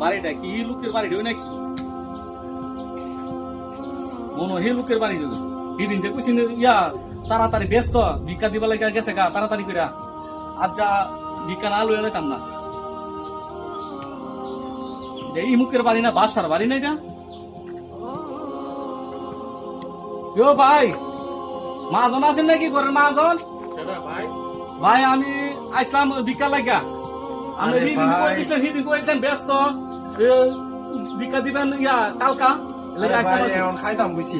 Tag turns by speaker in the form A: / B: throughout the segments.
A: বাড়িটা কি লোকের বাড়ি দেবে নাকি মনে হে লোকের বাড়ি দেবে দিদিন যে কুছিন ইয়া তাড়াতাড়ি ব্যস্ত ভিক্ষা দিবা লাগে গেছে গা তাড়াতাড়ি কইরা আজ যা ভিক্ষা না লইয়া যাইতাম না এই মুখের বাড়ি না বাসার বাড়ি না এটা ইয়ো ভাই মাজন আছেন নাকি ঘরের মাজন ভাই আমি আসলাম ভিক্ষা লাগা আমি হিদিন কইছেন ব্যস্ত ভিক্ষা দিবেন ইয়া কালকা
B: খাইতাম বুঝছি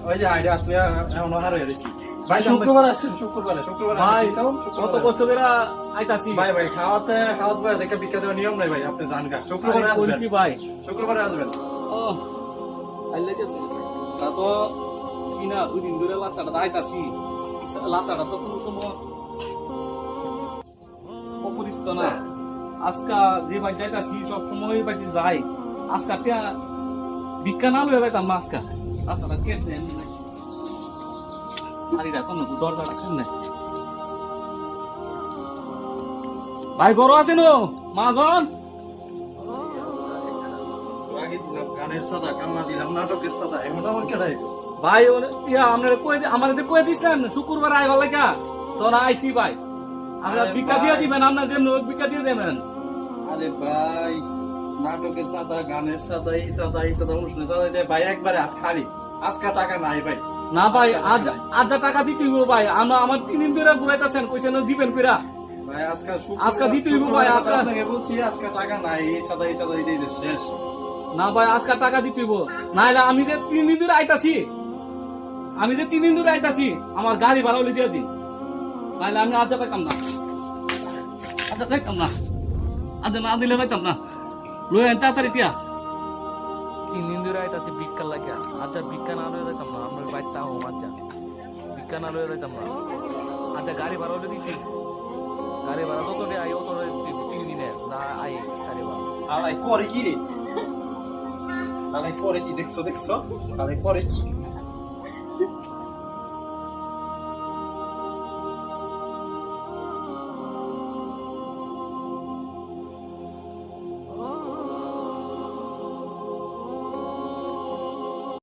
B: ওই যে আইডিয়া তুই এখন হারে রেছি ভাই শুক্রবার আসছেন শুক্রবারে
A: ভাই কত কষ্ট করে আইতাছি
B: ভাই খাওয়াত ভাই দেখে ভিক্ষা দেওয়ার নিয়ম নাই ভাই আপনি জানগা শুক্রবারে আসবেন
A: কি ভাই
B: শুক্রবারে আসবেন
A: ও আইলে গেছে তা তো সিনা দুই দিন ধরে লাচাটা আইতাছি লাচাটা তো কোনো সময় অপরিচিত না আজকা যে ভাই যাইতাছি সব সময় বাকি যাই আজকা টিয়া ভিক্ষা না লইয়া যাইতাম না আজকা লাচাটা কে দেন আরিটা কোন দরজাটা কেন নাই ভাই বড় আছেন মাজন
B: আগে দিলাম গানের সাদা কান্না দিলাম নাটকের সাদা এখন আবার কেডাই
A: ভাই ইয়া আপনারা কই আমাদের কই দিছেন শুক্রবার আইবা লাগা তোরা আইছি ভাই আমরা ভিক্ষা দিয়ে দিবেন আপনারা যে ভিক্ষা দিয়ে দেবেন
B: আরে ভাই নাটকের সাদা গানের সাদা এই সাদা অনুষ্ঠানের সাদা দিয়ে ভাই একবারে হাত খালি আজকা টাকা নাই ভাই
A: না ভাই আজ টাকা দিতে হইব ভাই আমার 3 দিন ধরে ঘুরাইতাছেন কইছেন দিবেন কইরা
B: ভাই
A: আজকা দিতে হইব ভাই আজকা
B: আপনাকে বলছি আজকা টাকা নাই এই সাদা দিয়ে শেষ
A: না ভাই আজকা টাকা দিতে হইব নাইলে আমি যে 3 দিন ধরে আইতাছি আমার গাড়ি ভাড়া হলে দিয়ে দিন নাইলে আমি আজ যাইতাম না আজ না দিলে যাইতাম না লই তাড়াতাড়ি টিয়া 3 দিন ধরে আইতাছি ভিক্ষা লাগে আজ ভিক্ষা না লয়ে যাইতাম না আমরা বাইতা হো আজ ভিক্ষা না লয়ে যাইতাম না আজ গাড়ি ভাড়া হলে দিতি গাড়ি ভাড়া তো তোরে আইও তোরে 3 দিনে যা আই গাড়ি ভাড়া
B: আলাই পরে কি রে আলাই পরে কি দেখছো আলাই পরে কি